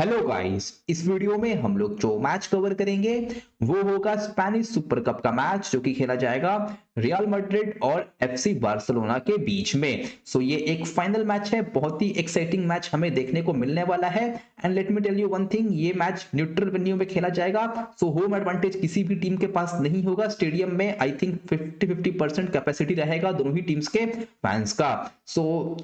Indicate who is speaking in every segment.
Speaker 1: Hello guys, इस video में हम लोग जो मैच कवर करेंगे वो होगा स्पेनिश सुपर कप का मैच जो कि खेला जाएगा रियल मैड्रिड और एफसी बार्सिलोना के बीच में। ये एक फाइनल मैच है, बहुत ही एक्साइटिंग मैच हमें देखने को मिलने वाला है। And let me tell you one thing, ये मैच न्यूट्रल वेन्यू में खेला जाएगा। होम एडवांटेज किसी भी टीम के पास नहीं होगा। स्टेडियम में आई थिंक 50-50% कैपेसिटी रहेगा दोनों ही टीम्स के फैंस का।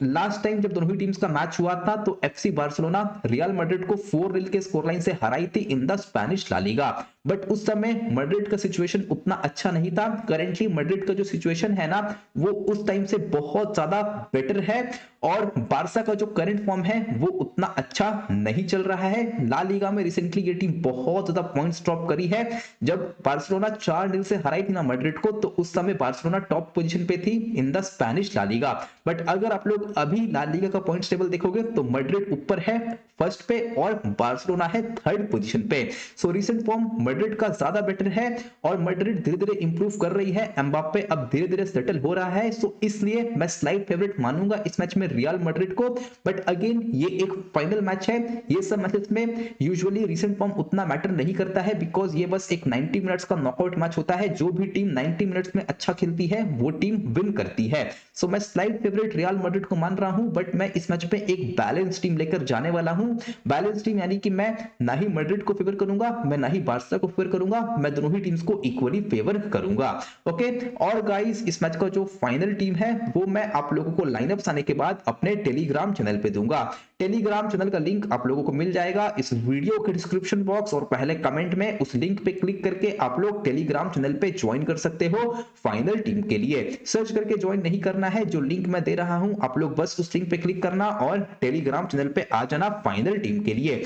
Speaker 1: लास्ट टाइम जब दोनों ही टीम्स का मैच हुआ था तो एफसी बार्सिलोना रियल मैड्रिड को 4-0 के स्कोर लाइन से हराई थी in the Spanish La Liga. But उस समय मैड्रिड का सिचुएशन उतना अच्छा नहीं था। करेंटली मैड्रिड का जो सिचुएशन है ना, वो उस टाइम से बहुत ज्यादा बेटर है। और बारसा का जो करंट फॉर्म है वो उतना अच्छा नहीं चल रहा है। ला लीगा में रिसेंटली ये टीम बहुत ज्यादा पॉइंट्स ड्रॉप करी है। जब बार्सिलोना 4-0 से हराई थी ना मैड्रिड को, तो उस समय बार्सिलोना टॉप पोजीशन पे थी in the Spanish La Liga. But अगर आप लोग अभी ला लीगा का पॉइंट्स टेबल देखोगे तो मैड्रिड ऊपर है फर्स्ट पे और बार्सिलोना है थर्ड पोजीशन पे। रिसेंट फॉर्म मैड्रिड का ज्यादा बेटर है और मैड्रिड धीरे धीरे इंप्रूव कर रही है। एम्बाप्पे अब धीरे धीरे सेटल हो रहा है। इसलिए मैं स्लाइड फेवरेट मानूंगा इस मैच में रियल मैड्रिड को। बट अगेन ये एक फाइनल मैच है। ये सब मैचेस में यूजुअली रीसेंट फॉर्म उतना मैटर नहीं करता है, बिकॉज ये बस एक 90 मिनट्स का नॉकआउट मैच होता है। जो भी टीम 90 मिनट्स में अच्छा खेलती है वो टीम विन करती है। मैं स्लाइड फेवरेट रियल मैड्रिड को मान रहा हूं। बट मैं इस मैच में एक बैलेंस टीम लेकर जाने वाला हूं। बैलेंस टीम यानी कि मैं ना ही मैड्रिड को फेवर करूंगा, मैं ना ही बार्सा को फेवर करूंगा, मैं दोनों ही टीम्स को इक्वली फेवर करूंगा। ओके। और गाइस, इस मैच का जो फाइनल टीम है वो मैं आप लोगों को लाइनअप्स आने के बाद अपने टेलीग्राम चैनल पे दूंगा। टेलीग्राम चैनल का लिंक आप लोगों को मिल जाएगा इस वीडियो के डिस्क्रिप्शन बॉक्स और पहले कमेंट में। उस लिंक पे क्लिक करके आप लोग टेलीग्राम चैनल पे ज्वाइन कर सकते हो फाइनल टीम के लिए। सर्च करके ज्वाइन नहीं करना है, जो लिंक मैं दे रहा हूं आप लोग बस उस लिंक पे क्लिक करना और टेलीग्राम चैनल पे आ जाना फाइनल टीम के लिए।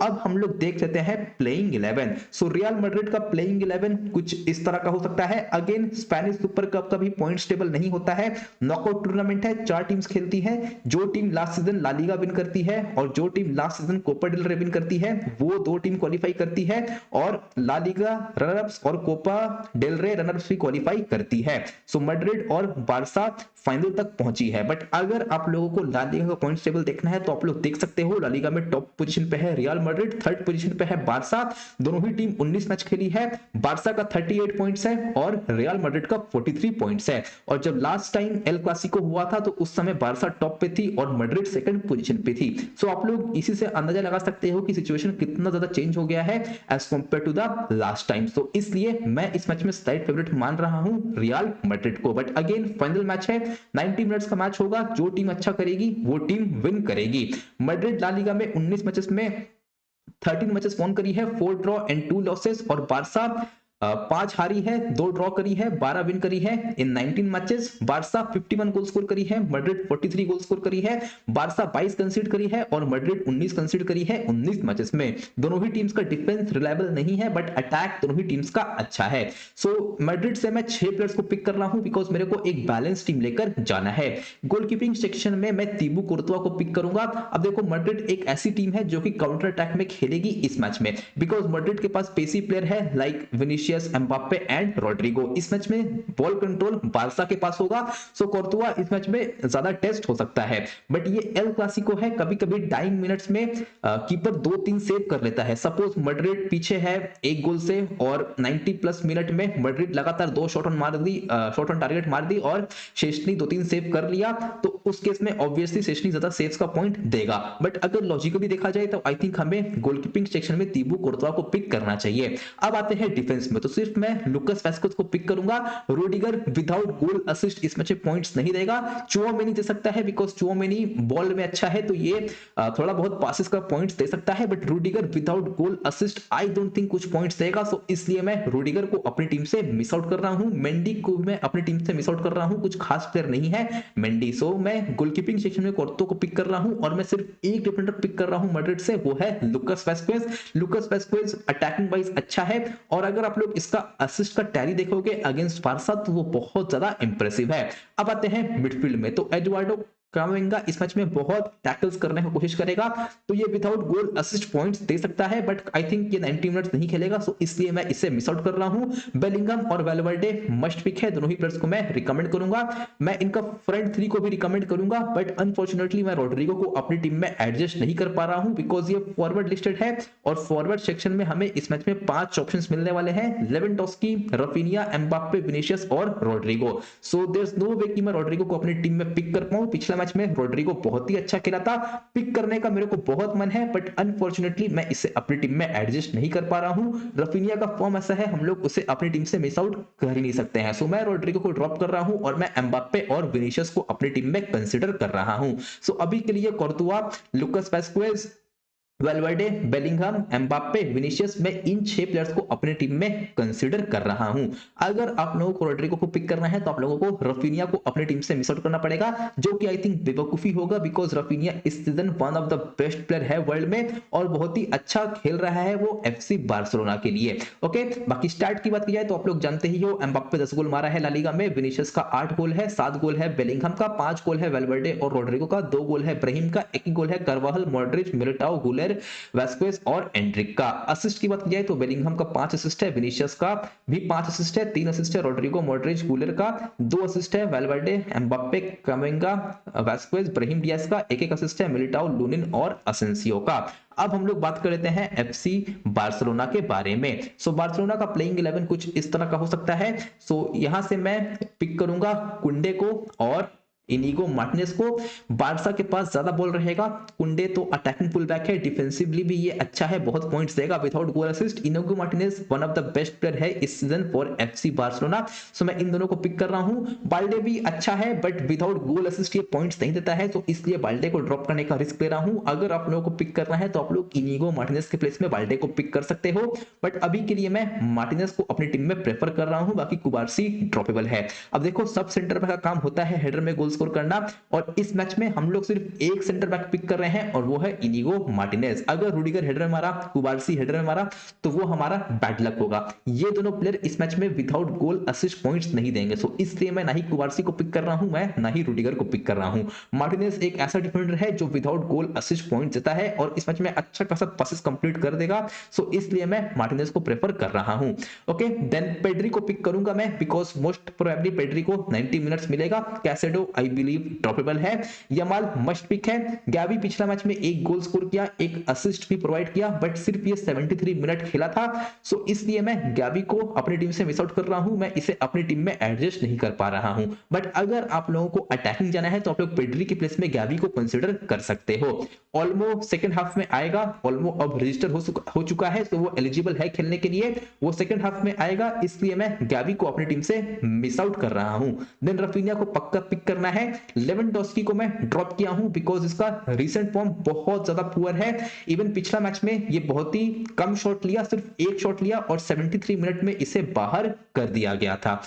Speaker 1: अब हम लोग देख लेते हैं प्लेइंग 11। रियल मैड्रिड का प्लेइंग 11 कुछ इस तरह का हो सकता है। अगेन स्पेनिश सुपर कप का भी पॉइंट्स टेबल नहीं होता है, नॉकआउट टूर्नामेंट है, 4 टीम्स खेलती है। जो team last season La Liga win करती है और जो team last season Copa del Rey win करती है वो 2 टीम क्वालिफाई करती है और ला लीगा रनर-अप्स और कोपा डेल रे रनर-अप्स भी क्वालिफाई करती है। मैड्रिड और बारसा फाइनल तक पहुंची है। बट अगर आप लोगों को ला लीगा का पॉइंट्स टेबल देखना है तो आप लोग देख सकते हो ला लीगा में टॉप पोजीशन पे है रियल मैड्रिड, थर्ड पोजीशन पे है बारसा। दोनों ही टीम 19 मैच खेली है। बारसा का 38 पॉइंट्स है और रियल मैड्रिड का 43 पॉइंट्स है। और जब लास्ट टाइम एल क्लासिको हुआ था तो उस समय बारसा टॉप पे थी और मैड्रिड सेकंड पोजीशन पे थी। आप लोग इसी से अंदाजा लगा सकते हो कि सिचुएशन कितना ज्यादा चेंज हो गया है as compared to the last time. इसलिए मैं इस मैच में स्लाइड फेवरेट मान रहा हूं रियल मैड्रिड को। बट अगेन फाइनल मैच है, 90 मिनट्स का मैच होगा। जो टीम अच्छा करेगी वो टीम विन करेगी। मैड्रिड ला लीगा में 19 मैचेस में 13 मैचेस वॉन करी है, 4 ड्रॉ एंड 2 लॉसेस। और बारसा 5 हारी है, 2 ड्रॉ करी है, 12 विन करी है इन 19 मैचेस। बारसा 51 गोल स्कोर करी है, मैड्रिड 43 गोल स्कोर करी है। बारसा 22 कंसीड करी है और मैड्रिड 19 कंसीड करी है 19 मैचेस में। दोनों ही टीम्स का डिफेंस रिलायबल नहीं है बट अटैक दोनों ही टीम्स का अच्छा है। मैड्रिड से मैं 6 प्लेयर्स को पिक कर रहा हूं बिकॉज मेरे को एक बैलेंस टीम लेकर जाना है। गोलकीपिंग सेक्शन में मैं तीबू कुर्तुआ को पिक करूंगा। अब देखो, मैड्रिड एक ऐसी टीम है जो कि काउंटर अटैक में खेलेगी इस मैच में, बिकॉज मैड्रिड के पास पेसी प्लेयर है like Vinicius, Mbappe and Rodrygo. इस मैच में बॉल कंट्रोल बारसा के पास होगा। कोर्तुआ इस मैच में ज्यादा टेस्ट हो सकता है। बट ये एल क्लासिको है, कभी कभी डाइंग मिनट्स में कीपर 2-3 सेव कर लेता है। सपोज मैड्रिड पीछे है 1 गोल से और 90 प्लस मिनट में मैड्रिड लगातार 2 शॉट ऑन टारगेट मार दी और शेस्नी 2-3 सेव कर लिया, तो उस केस में ऑब्वियसली शेस्नी ज्यादा सेव्स का पॉइंट देगा। बट अगर लॉजिकली देखा जाए तो आई थिंक हमें गोलकीपिंग सेक्शन में तीबू कुर्तुआ को पिक करना चाहिए। अब आते हैं डिफेंस में, तो सिर्फ मैं लुकास वास्केज को पिक करूंगा। रूडिगर विदाउट गोल असिस्ट इस मैच में पॉइंट्स नहीं देगा। चुआमेनी दे सकता है बिकॉज चुआमेनी बॉल में अच्छा है, तो ये थोड़ा बहुत पासेस का पॉइंट्स दे सकता है। But Rudiger without goal assist I don't think कुछ पॉइंट्स देगा। इसलिए मैं रूडिगर को अपनी टीम से मिस आउट कर रहा हूं। मेंडी को मैं अपनी टीम से मिस आउट कर रहा हूं, कुछ खास प्लेयर नहीं है मेंडी। मैं गोलकीपिंग सेक्शन में कोर्तो को पिक कर रहा हूं और मैं सिर्फ एक डिफेंडर पिक कर रहा हूं मैड्रिड से, वो है Lucas Vazquez. Lucas Vazquez attacking wise अच्छा है और अगर आप लोग इसका असिस्ट का टैली देखोगे अगेंस्ट बारसा तो वो बहुत ज्यादा इंप्रेसिव है। अब आते हैं मिडफील्ड में, तो एडुआर्डो कामाविंगा इस मैच में बहुत टैकल्स करने की कोशिश करेगा, तो ये विदाउट गोल असिस्ट पॉइंट्स दे सकता है, बट आई थिंक ये 90 मिनट्स नहीं खेलेगा, सो इसलिए मैं इसे मिस आउट कर रहा हूं। बेलिंगम और वेलवर्डे मस्ट पिक है, दोनों ही प्लेयर्स को मैं रिकमेंड करूंगा। मैं इनका फ्रंट थ्री को भी रिकमेंड करूंगा, बट अनफॉर्चुनेटली मैं रोड्रिगो को अपनी टीम में एडजस्ट नहीं कर पा रहा हूं, बिकॉज ये फॉरवर्ड लिस्टेड है और फॉरवर्ड सेक्शन में हमें इस मैच में 5 ऑप्शंस मिलने वाले हैं, लेवेंडोस्की, रफीनिया, एम्बाप्पे, विनीशियस और Rodrigo. So there is no way कि मैं रोड्रिगो को अपनी टीम में पिक कर पाऊं। पिछला मैच में रोड्रिगो बहुत ही अच्छा खेला था, पिक करने का मेरे को बहुत मन है, बट अनफॉर्चुनेटली मैं इसे अपनी टीम में एडजस्ट नहीं कर पा रहा हूं। रफीनिया का फॉर्म ऐसा है, हम लोग उसे अपनी टीम से मिस आउट कर ही नहीं सकते हैं, सो मैं रोड्रिगो को ड्रॉप कर रहा हूं और मैं एम्बाप्पे और विनीशियस को अपनी टीम में कंसीडर कर रहा हूं। सो अभी के लिए Courtois, Lucas Vazquez, Valverde, Bellingham, Mbappe, Vinicius, मैं इन 6 प्लेयर्स को अपने टीम में कंसीडर कर रहा हूं। अगर आप लोगों को रोड्रिगो को पिक करना है तो आप लोगों को रफीनिया को अपनी टीम से मिस आउट करना पड़ेगा, जो कि आई थिंक बेवकूफी होगा, बिकॉज रफीनिया इस season one of the best player है वर्ल्ड में और बहुत ही अच्छा खेल रहा है वो एफसी बार्सिलोना के लिए। ओके, बाकी स्टार्ट की बात की जाए तो आप लोग जानते ही हो, एम्बाप्पे 10 गोल मारा है ला लीगा में, विनीशियस का 8 गोल है, 7 गोल है बेलिंगहम का, 5 गोल है वेलवर्डे और रोड्रिगो का, 2 गोल है ब्राहिम का, 1 गोल है कार्वाहल, मॉड्रिच, मिलिटाओ, गुलेर, वास्कुएज और एंड्रिक का। असिस्ट की बात की जाए तो बेलिंगहम का 5 असिस्ट है, विनीशियस का भी 5 असिस्ट है, 3 असिस्ट है रोड्रिगो, मॉड्रिच, गुलेर का 2 असिस्ट है, Valverde, Mbappe, Camavinga, Vazquez, Brahim Diaz का 1-1 असिस्ट है, मिलिटाओ, लूनिन और असेंसियो का। अब हम लोग बात कर लेते हैं एफसी बार्सिलोना के बारे में। सो बार्सिलोना का प्लेइंग 11 कुछ इस तरह का हो सकता है। सो यहां से मैं पिक करूंगा कुंडे को और इनिगो मार्टिनेज को। बारसा के पास ज्यादा बॉल रहेगा, कुंडे तो अटैकिंग पुल बैक है, डिफेंसिवली भी ये अच्छा है, बहुत पॉइंट्स देगा without goal assist. Inigo Martinez one of the best player है इस सीजन फॉर एफसी बार्सिलोना, सो मैं इन दोनों को पिक कर रहा हूं। बाल्डे भी अच्छा है, बट विदाउट गोल असिस्ट ये पॉइंट्स नहीं देता है, तो इसलिए बाल्डे को ड्रॉप करने का रिस्क ले रहा हूं। अगर आप लोगों को पिक करना है तो आप लोग इनिगो मार्टिनेज के प्लेस में बाल्डे को पिक कर सकते हो, बट अभी के लिए मैं मार्टिनेज को अपनी टीम में प्रेफर कर रहा हूं, बाकी कुबार्सी ड्रॉपेबल है। अब देखो, सब सेंटर बैक का काम होता है हेडर में गोल स्कोर करना, और इस मैच में हम लोग सिर्फ एक सेंटर बैक पिक कर रहे हैं और वो है इनिगो मार्टिनेज। अगर रूडिगर हेडर में मारा, कुबार्सी हेडर में मारा, तो वो हमारा बैड लक होगा। ये दोनों प्लेयर इस मैच में विदाउट गोल असिस्ट पॉइंट्स नहीं देंगे, सो इसलिए मैं ना ही कुबार्सी को पिक कर रहा हूं, मैं ना ही रूडिगर को पिक कर रहा हूं। मार्टिनेज एक ऐसा डिफेंडर है जो विदाउट गोल असिस्ट पॉइंट देता है और इस मैच में अच्छा खासा पासेस कंप्लीट कर देगा, सो इसलिए मैं मार्टिनेज को प्रेफर कर रहा हूं। ओके, देन पेड्री को पिक करूंगा मैं, बिकॉज मोस्ट प्रोबेबली पेड्री को 90 मिनट्स मिलेगा। कैसेडो आई बिलीव ड्रॉपेबल है, यमाल मस्ट पिक है। गैवी पिछला मैच में 1 गोल स्कोर किया, 1 असिस्ट भी प्रोवाइड किया, बट सिर्फ ये 73 मिनट खेला था, सो इसलिए मैं गैवी को अपनी टीम से मिस आउट कर रहा हूं, मैं इसे अपनी टीम में एडजस्ट नहीं कर पा रहा हूं। बट अगर आप लोगों को अटैकिंग जाना है तो आप लोग पेड्री के प्लेस में गैवी को कंसीडर कर सकते हो। ऑल्मो सेकंड हाफ में आएगा, ऑल्मो अब रजिस्टर हो चुका है, तो वो एलिजिबल है खेलने के लिए, वो सेकंड हाफ में आएगा, इसलिए मैं गैवी को अपनी टीम से मिस आउट कर रहा हूं। देन रफीनिया को पक्का पिक करना है। लेवेंडोस्की को मैं ड्रॉप किया हूं बिकॉज इसका रीसेंट फॉर्म बहुत ज्यादा पुअर है। इवन पिछला मैच में ये बहुत ही कम शॉट लिया, सिर्फ 1 शॉट लिया और 73 मिनट में इसे बाहर कर दिया गया था।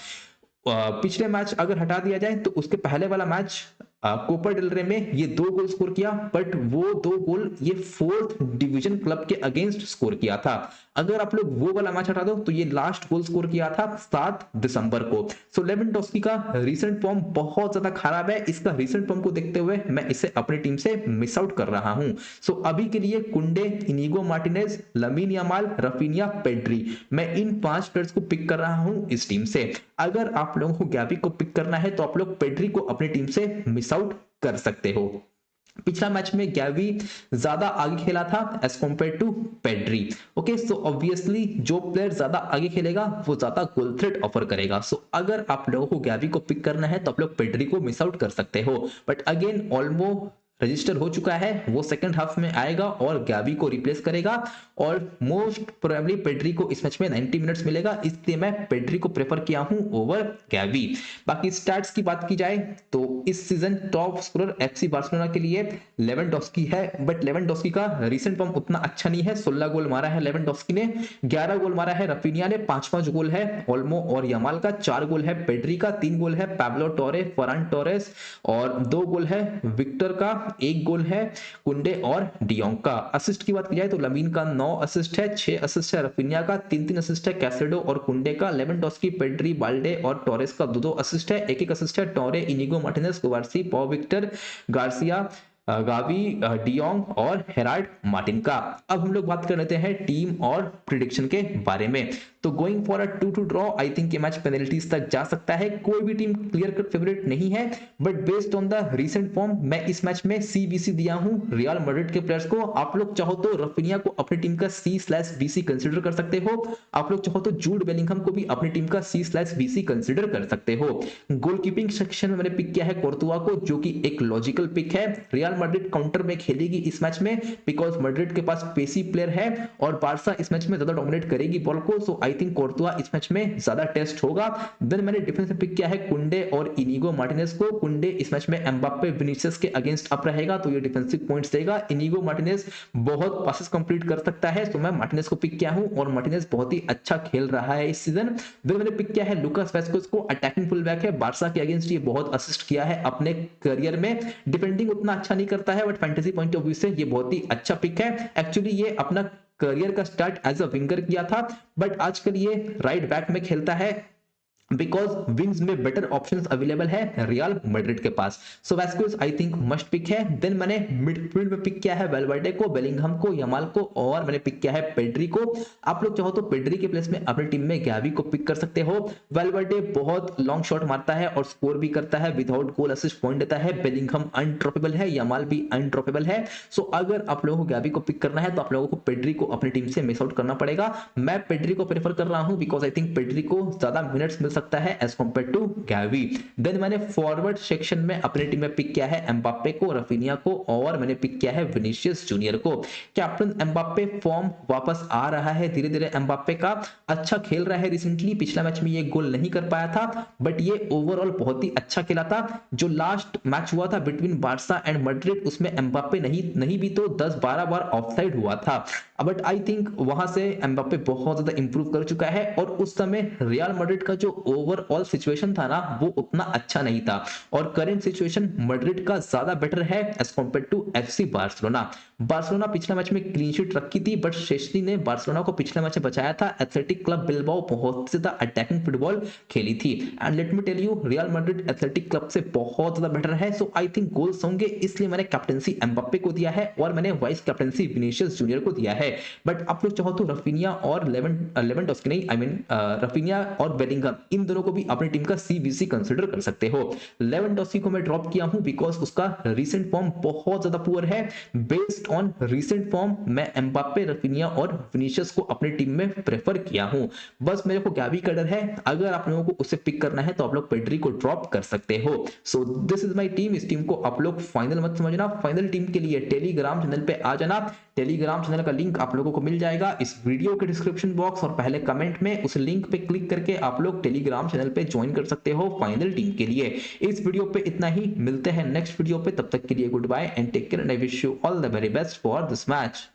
Speaker 1: पिछले मैच अगर हटा दिया जाए तो उसके पहले वाला मैच कोपा डेल रे में ये 2 गोल स्कोर किया, बट वो 2 गोल ये 4th डिवीजन क्लब के अगेंस्ट स्कोर किया था। अगर आप लोग वो वाला मैच हटा दो तो ये लास्ट गोल स्कोर किया था 7 दिसंबर को। सो लेवेंडोस्की का रीसेंट फॉर्म बहुत ज्यादा खराब है, इसका रीसेंट फॉर्म को देखते हुए मैं इसे अपनी टीम से मिस आउट कर रहा हूं। सो अभी के लिए कुंडे, Inigo Martinez, lamin Yamal, Raphinha, Pedri, मैं इन 5 प्लेयर्स को पिक कर रहा हूं इस टीम से। अगर आप लोगों को गैवी को पिक करना है तो आप लोग पेड्री को अपनी टीम से मिस आउट कर सकते हो। पिछला मैच में गैवी ज्यादा आगे खेला था as compared to Pedri. Okay, so obviously जो प्लेयर ज्यादा आगे खेलेगा वो ज्यादा गोल थ्रेट ऑफर करेगा। सो अगर आप लोगों को गैवी को पिक करना है तो आप लोग पेड्री को मिस आउट कर सकते हो, बट अगेन ऑल्मो रजिस्टर हो चुका है, वो सेकंड हाफ में आएगा और गैवी को रिप्लेस करेगा और मोस्ट प्रोबेबली पेड्री को इस मैच में 90 मिनट्स मिलेगा, इसलिए मैं पेड्री को प्रेफर किया हूं ओवर गैवी। बाकी स्टैट्स की बात की जाए तो इस season top scorer FC Barcelona के लिए लेवेंडोस्की है, बट लेवेंडोस्की का रीसेंट फॉर्म उतना अच्छा नहीं है। 16 गोल मारा है लेवेंडोस्की ने, 11 गोल मारा है रफीनिया ने, 5-5 गोल है ओल्मो और यमाल का, 4 गोल है पेड्री का, 3 गोल है पैब्लो टोरे, फरान टोरेस और 2 गोल है विक्टर का एक गोल है कुंडे और डियोंग का। असिस्ट की बात की जाए तो लमीन का 9 असिस्ट है, 6 असिस्ट है रफीनिया का, 3-3 असिस्ट है कैसेडो और कुंडे का, लेवेंडोस्की, पेड्री, बाल्डे और टोरेस का 2-2 असिस्ट है, 1-1 असिस्ट है टोरे, इनिगो मार्टिनेज, कुबार्सी, पॉ विक्टर, गार्सिया, गावी, डियोंग और हेराल्ड मार्टिन का। अब हम लोग बात कर लेते हैं टीम और प्रिडिक्शन के बारे में। तो going for a 2-2 draw, I think ये मैच पेनल्टीज तक जा सकता है। कोई भी टीम क्लियर कट फेवरेट नहीं है, but based on the recent form मैं इस मैच में CBC दिया हूं रियल मैड्रिड के प्लेयर्स को। आप लोग चाहो तो रफीनिया को अपनी टीम का C/BC कंसीडर कर सकते हो, आप लोग चाहो तो जूड बेलिंघम को भी अपनी टीम का C/BC कंसीडर कर सकते हो। गोलकीपिंग सेक्शन में मैंने पिक किया है कोर्तुआ को, जो कि एक लॉजिकल पिक है। रियल मैड्रिड काउंटर में खेलेगी इस मैच में बिकॉज मैड्रिड के पास पेसी प्लेयर है और बारसा इस मैच में ज्यादा डोमिनेट करेगी बॉल को, सो आई थिंक कोर्तुआ इस मैच में ज्यादा टेस्ट होगा। देन मैंने डिफेंस में पिक किया है कुंडे और इनिगो मार्टिनेज को। कुंडे इस मैच में एम्बाप्पे विनीसियस के अगेंस्ट अप रहेगा तो ये डिफेंसिव पॉइंट्स देगा। इनिगो मार्टिनेज बहुत पासेस कंप्लीट कर सकता है, तो मैं मार्टिनेज को पिक किया हूं और मार्टिनेज बहुत ही अच्छा खेल रहा है इस सीजन। देन मैंने पिक किया है लुकास वास्केज को, अटैकिंग फुलबैक है, बारसा के अगेंस्ट ये बहुत असिस्ट किया है अपने करियर में। डिफेंडिंग उतना अच्छा नहीं करता है but fantasy point of view से ये बहुत ही अच्छा पिक है। एक्चुअली ये अपना करियर का स्टार्ट एज अ विंगर किया था बट आजकल ये राइट बैक में खेलता है बिकॉज विंग्स में बेटर ऑप्शंस अवेलेबल है रियल मैड्रिड के पास। So Vazquez I think must pick है। देन मैंने मिडफील्ड में पिक किया है वेलवर्डे को, बेलिंघम को, यमाल को और मैंने पिक किया है पेड्री को। आप लोग चाहो तो पेड्री के प्लेस में अपनी टीम में गैवी को पिक कर सकते हो। वेलवर्डे बहुत लॉन्ग शॉट मारता है और स्कोर भी करता है, विदाउट गोल असिस्ट पॉइंट देता है। बेलिंघम अनड्रॉपेबल है, यमाल भी अनड्रॉपेबल है। सो अगर आप लोगों को गैवी को पिक करना है तो आप लोगों को पेड्री को अपनी टीम से मिस आउट करना पड़ेगा। मैं पेड्री को प्रेफर कर रहा हूं बिकॉज आई थिंक पेड्री को ज्यादा मिनट्स मिल सकता है as compared to Gavi. Then मैंने फॉरवर्ड सेक्शन में अपनी टीम में पिक किया है एम्बाप्पे को, रफीनिया को और मैंने पिक किया है विनीसियस जूनियर को। कैप्टन एम्बाप्पे फॉर्म वापस आ रहा है धीरे धीरे, एम्बाप्पे का अच्छा खेल रहा है रिसेंटली। पिछला मैच में ये गोल नहीं कर पाया था बट ये ओवरऑल बहुत ही अच्छा खेला था। जो लास्ट मैच हुआ था बिटवीन बारसा एंड मैड्रिड उसमें एम्बाप्पे नहीं भी तो 10-12 बार ऑफसाइड हुआ था, बट आई थिंक वहां से एम्बाप्पे बहुत ज्यादा इंप्रूव कर चुका है और उस समय रियल मैड्रिड का जो ओवरऑल सिचुएशन था ना वो उतना अच्छा नहीं था और करंट सिचुएशन मैड्रिड का ज्यादा बेटर है as compared to FC Barcelona. Barcelona पिछले मैच में क्लीन शीट रखी थी बट शेस्नी ने बार्सिलोना को पिछले मैच में बचाया था। एथलेटिक क्लब बिल्बाओ बहुत ज्यादा अटैकिंग फुटबॉल खेली थी and let me tell you Real Madrid Athletic Club से बहुत ज्यादा बेटर है। सो आई थिंक गोल्स होंगे, इसलिए मैंने कैप्टेंसी एम्बाप्पे को दिया है और मैंने वाइस कैप्टेंसी विनीसियस जूनियर को दिया है। बट आप लोग चाहो तो रफीनिया और लेवेंडोस्की नहीं, आई मीन रफीनिया और बेलिंघम इन दोनों को भी अपनी टीम का CBC कंसीडर कर सकते हो। लेवेंडोस्की को मैं ड्रॉप किया हूं बिकॉज उसका रीसेंट फॉर्म बहुत ज्यादा पुअर है। बेस्ड ऑन रीसेंट फॉर्म मैं एम्बाप्पे, रफीनिया और विनीसियस को अपनी टीम में प्रेफर किया हूं। बस मेरे को गैवी का डर है, अगर आप लोगों को उसे पिक करना है तो आप लोग पेड्री को ड्रॉप कर सकते हो। So this is my team. इस टीम को आप लोग फाइनल मत समझना, फाइनल टीम के लिए टेलीग्राम चैनल पे आ जाना। टेलीग्राम चैनल का लिंक आप लोगों को मिल जाएगा इस वीडियो के डिस्क्रिप्शन बॉक्स और पहले कमेंट में। उस लिंक पे क्लिक करके आप लोग टेलीग्राम चैनल पे ज्वाइन कर सकते हो फाइनल टीम के लिए। इस वीडियो पे इतना ही, मिलते हैं नेक्स्ट वीडियो पे, तब तक के लिए good bye and take care and I wish you all the very best for this match.